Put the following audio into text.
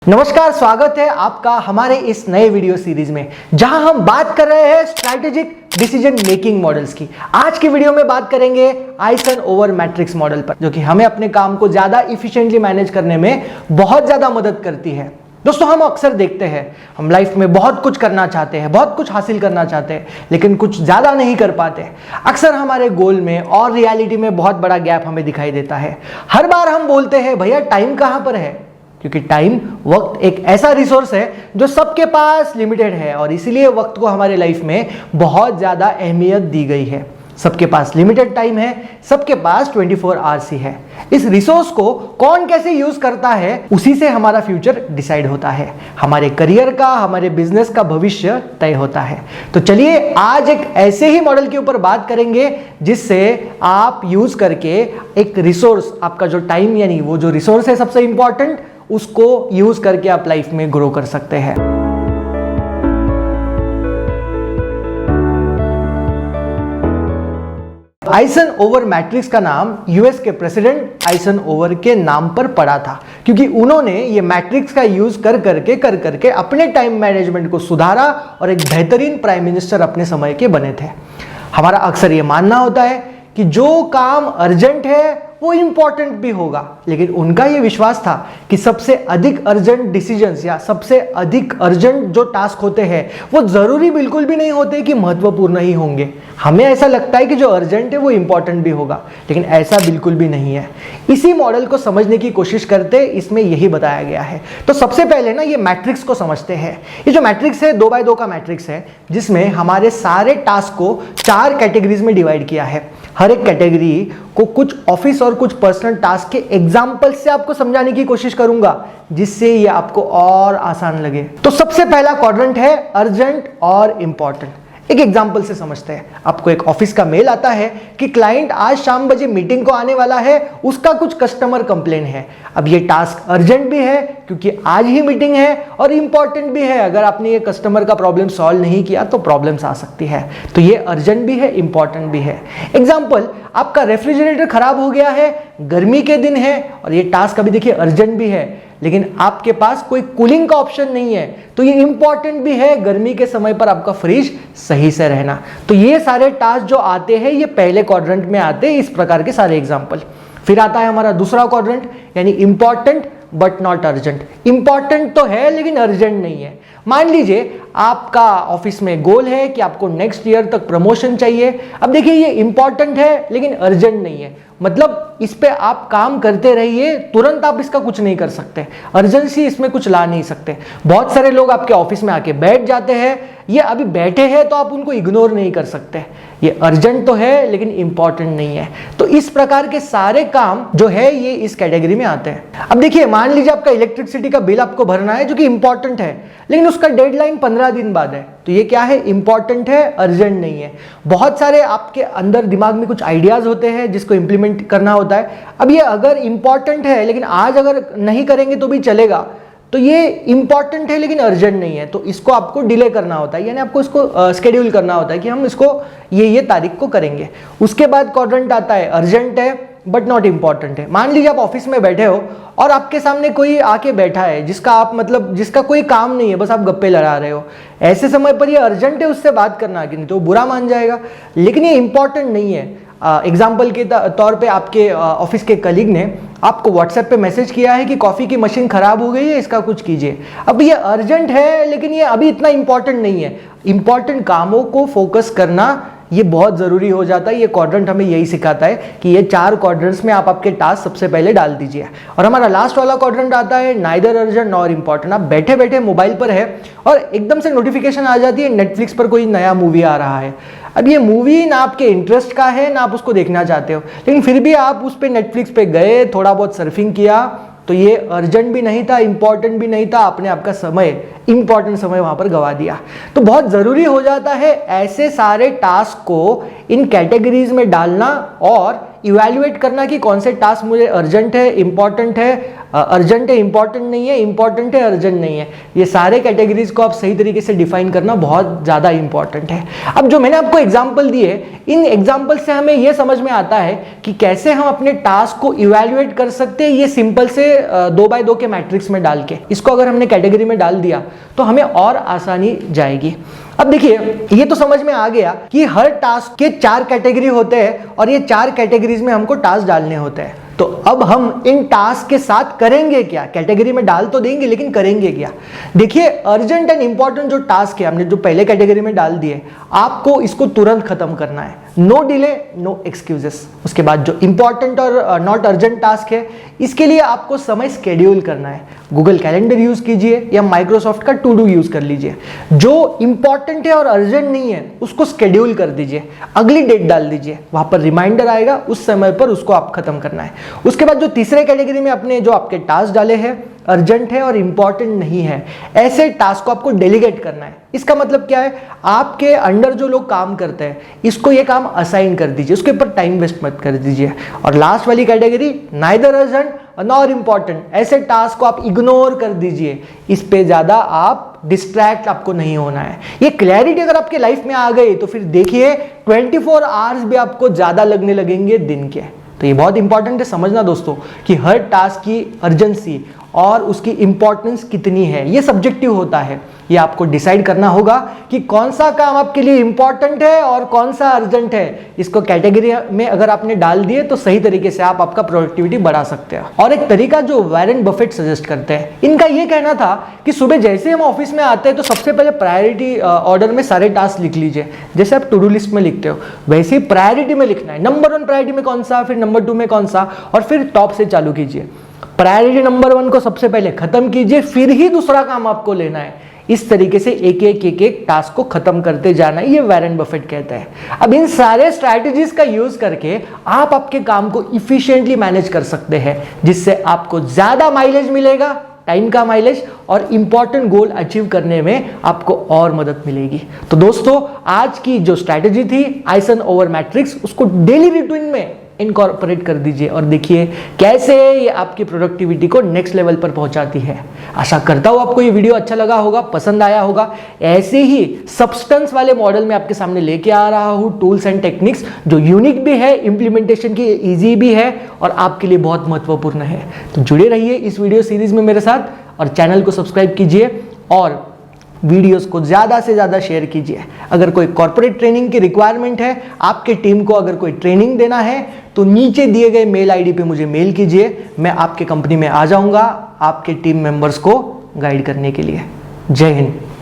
नमस्कार, स्वागत है आपका हमारे इस नए वीडियो सीरीज में जहां हम बात कर रहे हैं स्ट्रैटेजिक डिसीजन मेकिंग मॉडल्स की। आज की वीडियो में बात करेंगे आइसन ओवर मैट्रिक्स मॉडल पर, जो कि हमें अपने काम को ज्यादा इफिशिएंटली मैनेज करने में बहुत ज्यादा मदद करती है। दोस्तों, हम अक्सर देखते हैं हम लाइफ में बहुत कुछ करना चाहते हैं, बहुत कुछ हासिल करना चाहते हैं, लेकिन कुछ ज्यादा नहीं कर पाते। अक्सर हमारे गोल में और रियलिटी में बहुत बड़ा गैप हमें दिखाई देता है। हर बार हम बोलते हैं भैया टाइम कहां पर है, क्योंकि टाइम, वक्त एक ऐसा रिसोर्स है जो सबके पास लिमिटेड है और इसीलिए वक्त को हमारे लाइफ में बहुत ज्यादा अहमियत दी गई है। सबके पास लिमिटेड टाइम है, सबके पास 24 आवर्स ही है। इस रिसोर्स को कौन कैसे यूज करता है उसी से हमारा फ्यूचर डिसाइड होता है, हमारे करियर का, हमारे बिजनेस का भविष्य तय होता है। तो चलिए आज एक ऐसे ही मॉडल के ऊपर बात करेंगे जिससे आप यूज करके एक रिसोर्स, आपका जो टाइम यानी वो जो रिसोर्स है सबसे इंपॉर्टेंट, उसको यूज करके आप लाइफ में ग्रो कर सकते हैं। आइसन ओवर मैट्रिक्स का नाम यूएस के प्रेसिडेंट आइसन ओवर के नाम पर पड़ा था, क्योंकि उन्होंने ये मैट्रिक्स का यूज कर करके अपने टाइम मैनेजमेंट को सुधारा और एक बेहतरीन प्राइम मिनिस्टर अपने समय के बने थे। हमारा अक्सर ये मानना होता है कि जो काम अर्जेंट है वो इंपॉर्टेंट भी होगा, लेकिन उनका ये विश्वास था कि सबसे अधिक अर्जेंट डिसीजंस या सबसे अधिक अर्जेंट जो टास्क होते हैं वो जरूरी बिल्कुल भी नहीं होते कि महत्वपूर्ण ही होंगे। हमें ऐसा लगता है कि जो अर्जेंट है वो इंपॉर्टेंट भी होगा, लेकिन ऐसा बिल्कुल भी नहीं है। इसी मॉडल को समझने की कोशिश करते इसमें यही बताया गया है। तो सबसे पहले ना ये मैट्रिक्स को समझते हैं। ये जो मैट्रिक्स है 2x2 का मैट्रिक्स है, जिसमें हमारे सारे टास्क को 4 कैटेगरीज में डिवाइड किया है। हर एक कैटेगरी को कुछ ऑफिस और कुछ पर्सनल टास्क के एग्जाम्पल से आपको समझाने की कोशिश करूंगा, जिससे ये आपको और आसान लगे। तो सबसे पहला क्वाड्रेंट है अर्जेंट और इंपॉर्टेंट। एक एग्जाम्पल से समझते हैं। आपको एक ऑफिस का मेल आता है कि क्लाइंट आज शाम बजे मीटिंग को आने वाला है, उसका कुछ कस्टमर कंप्लेन है। अब ये टास्क अर्जेंट भी है क्योंकि आज ही मीटिंग है, और इंपॉर्टेंट भी है। अगर आपने ये कस्टमर का प्रॉब्लम सॉल्व नहीं किया तो प्रॉब्लम्स आ सकती है। तो ये अर्जेंट भी है, इंपॉर्टेंट भी है। एग्जाम्पल, आपका रेफ्रिजरेटर खराब हो गया है, गर्मी के दिन है, और ये टास्क अभी देखिए अर्जेंट भी है, लेकिन आपके पास कोई कूलिंग का ऑप्शन नहीं है, तो ये इंपॉर्टेंट भी है, गर्मी के समय पर आपका फ्रिज सही से रहना। तो ये सारे टास्क जो आते हैं ये पहले क्वाड्रेंट में आते हैं, इस प्रकार के सारे एग्जाम्पल। फिर आता है हमारा दूसरा क्वाड्रेंट, यानी important but not urgent. Important तो है लेकिन अर्जेंट नहीं है। मान लीजिए आपका ऑफिस में गोल है कि आपको नेक्स्ट ईयर तक प्रमोशन चाहिए। अब देखिए ये इंपॉर्टेंट है लेकिन अर्जेंट नहीं है, मतलब इस पे आप काम करते रहिए, तुरंत आप इसका कुछ नहीं कर सकते, अर्जेंसी इसमें कुछ ला नहीं सकते। बहुत सारे लोग आपके ऑफिस में आके बैठ जाते हैं, ये अभी बैठे हैं तो आप उनको इग्नोर नहीं कर सकते। ये अर्जेंट तो है लेकिन इंपॉर्टेंट नहीं है। तो इस प्रकार के सारे काम जो है ये इस कैटेगरी में आते हैं। अब देखिए, मान लीजिए आपका इलेक्ट्रिसिटी का बिल आपको भरना है, जो कि इंपॉर्टेंट है, लेकिन उसका डेडलाइन 15 दिन बाद है। तो ये क्या है, इंपॉर्टेंट है, अर्जेंट नहीं है। बहुत सारे आपके अंदर दिमाग में कुछ आइडियाज होते हैं जिसको इंप्लीमेंट करना होता है। अब ये अगर इंपॉर्टेंट है लेकिन आज अगर नहीं करेंगे तो भी चलेगा, तो ये इंपॉर्टेंट है लेकिन अर्जेंट नहीं है, तो इसको आपको डिले करना होता है, यानी आपको इसको शेड्यूल करना होता है कि हम इसको ये तारीख को करेंगे। उसके बाद क्वाड्रेंट आता है अर्जेंट है बट नॉट इंपॉर्टेंट है। मान लीजिए आप ऑफिस में बैठे हो और आपके सामने कोई आके बैठा है जिसका कोई काम नहीं है, बस आप गप्पे लड़ा रहे हो। ऐसे समय पर ये अर्जेंट है उससे बात करना, कि नहीं तो बुरा मान जाएगा, लेकिन ये इंपॉर्टेंट नहीं है। एग्जाम्पल के तौर पे आपके ऑफिस के कलीग ने आपको व्हाट्सएप पे मैसेज किया है कि कॉफ़ी की मशीन ख़राब हो गई है, इसका कुछ कीजिए। अब ये अर्जेंट है लेकिन ये अभी इतना इंपॉर्टेंट नहीं है। इंपॉर्टेंट कामों को फोकस करना ये बहुत ज़रूरी हो जाता है। ये क्वाड्रेंट हमें यही सिखाता है कि ये 4 क्वाड्रेंट्स में आप आपके टास्क सबसे पहले डाल दीजिए। और हमारा लास्ट वाला क्वाड्रेंट आता है नाइदर अर्जेंट नॉर इंपॉर्टेंट। आप बैठे बैठे मोबाइल पर है और एकदम से नोटिफिकेशन आ जाती है, नेटफ्लिक्स पर कोई नया मूवी आ रहा है। अब ये मूवी ना आपके इंटरेस्ट का है ना आप उसको देखना चाहते हो, लेकिन फिर भी आप उस पर नेटफ्लिक्स पे गए, थोड़ा बहुत सर्फिंग किया, तो ये अर्जेंट भी नहीं था, इंपॉर्टेंट भी नहीं था, आपने आपका समय, इंपॉर्टेंट समय वहां पर गवा दिया। तो बहुत जरूरी हो जाता है ऐसे सारे टास्क को इन कैटेगरीज में डालना और इवैल्यूएट करना कि कौन से टास्क मुझे अर्जेंट है, इंपॉर्टेंट है, इंपॉर्टेंट नहीं है, इंपॉर्टेंट है, अर्जेंट नहीं है, ये सारे कैटेगरीज को आप सही तरीके से डिफाइन करना बहुत ज़्यादा इंपॉर्टेंट है। अब जो मैंने आपको एग्जाम्पल दिए, इन एग्जाम्पल से हमें यह समझ में आता है कि कैसे हम अपने टास्क को इवैल्यूएट कर सकते हैं। ये सिंपल से 2x2 के मैट्रिक्स में डाल के, इसको अगर हमने कैटेगरी में डाल दिया तो हमें और आसानी जाएगी। अब देखिए, ये तो समझ में आ गया कि हर टास्क के 4 कैटेगरी होते हैं और ये 4 कैटेगरीज में हमको टास्क डालने होते हैं। तो अब हम इन टास्क के साथ करेंगे क्या? कैटेगरी में डाल तो देंगे, लेकिन करेंगे क्या? देखिए, अर्जेंट एंड इंपॉर्टेंट जो टास्क है हमने जो पहले कैटेगरी में डाल दिए, आपको इसको तुरंत खत्म करना है, नो डिले नो एक्सक्यूजेस। उसके बाद जो इंपॉर्टेंट और नॉट अर्जेंट टास्क है, इसके लिए आपको समय शेड्यूल करना है। गूगल कैलेंडर यूज कीजिए या माइक्रोसॉफ्ट का टू डू यूज कर लीजिए। जो इंपॉर्टेंट है और अर्जेंट नहीं है उसको शेड्यूल कर दीजिए, अगली डेट डाल दीजिए, वहां पर रिमाइंडर आएगा, उस समय पर उसको आप खत्म करना है। उसके बाद जो तीसरे कैटेगरी में अपने जो आपके टास्क डाले हैं, अर्जेंट है और इंपॉर्टेंट नहीं है, ऐसे टास्क को आपको डेलीगेट करना है। इसका मतलब क्या है? आपके अंडर जो लोग काम करते हैं, इसको ये काम असाइन कर दीजिए, उसके ऊपर टाइम वेस्ट मत कर दीजिए। और लास्ट वाली category, neither urgent nor important, ऐसे टास्क को आप इग्नोर कर दीजिए, इस पे ज्यादा आप डिस्ट्रैक्ट आपको नहीं होना है। ये क्लैरिटी अगर आपके लाइफ में आ गई तो फिर देखिए 24 आवर्स भी आपको ज्यादा लगने लगेंगे दिन के। तो ये बहुत इंपॉर्टेंट है समझना दोस्तों कि हर टास्क की अर्जेंसी और उसकी इंपॉर्टेंस कितनी है, ये सब्जेक्टिव होता है। ये आपको डिसाइड करना होगा कि कौन सा काम आपके लिए इंपॉर्टेंट है और कौन सा अर्जेंट है। इसको कैटेगरी में अगर आपने डाल दिए तो सही तरीके से आप आपका प्रोडक्टिविटी बढ़ा सकते हैं। और एक तरीका जो वॉरेन बफेट सजेस्ट करते हैं, इनका ये कहना था कि सुबह जैसे हम ऑफिस में आते हैं तो सबसे पहले प्रायोरिटी ऑर्डर में सारे टास्क लिख लीजिए, जैसे आप टू डू लिस्ट में लिखते हो वैसे ही प्रायोरिटी में लिखना है। नंबर 1 प्रायोरिटी में कौन सा, फिर नंबर 2 में कौन सा, और फिर टॉप से चालू कीजिए। प्रायोरिटी नंबर 1 को सबसे पहले खत्म कीजिए, फिर ही दूसरा काम आपको लेना है। इस तरीके से एक एक टास्क को खत्म करते जाना है, ये वॉरेन बफेट कहता है। अब इन सारे स्ट्रैटेजीज का यूज करके आप आपके काम को इफिशिएंटली मैनेज कर सकते हैं, जिससे आपको ज्यादा माइलेज मिलेगा, टाइम का माइलेज, और इंपॉर्टेंट गोल अचीव करने में आपको और मदद मिलेगी। तो दोस्तों, आज की जो स्ट्रैटेजी थी आइसन ओवर मैट्रिक्स, उसको डेली रूटीन में इनकॉर्पोरेट कर दीजिए और देखिए कैसे ये आपकी प्रोडक्टिविटी को नेक्स्ट लेवल पर पहुंचाती है। आशा करता हूं आपको ये वीडियो अच्छा लगा होगा, पसंद आया होगा। ऐसे ही सब्सटेंस वाले मॉडल में आपके सामने लेके आ रहा हूं टूल्स एंड टेक्निक्स जो यूनिक भी है, इंप्लीमेंटेशन की इजी भी है और आपके लिए बहुत महत्वपूर्ण है। तो जुड़े रहिए इस वीडियो सीरीज में मेरे साथ और चैनल को सब्सक्राइब कीजिए और वीडियोस को ज़्यादा से ज़्यादा शेयर कीजिए। अगर कोई कॉर्पोरेट ट्रेनिंग की रिक्वायरमेंट है, आपके टीम को अगर कोई ट्रेनिंग देना है, तो नीचे दिए गए मेल आईडी पे मुझे मेल कीजिए। मैं आपके कंपनी में आ जाऊंगा आपके टीम मेंबर्स को गाइड करने के लिए। जय हिंद।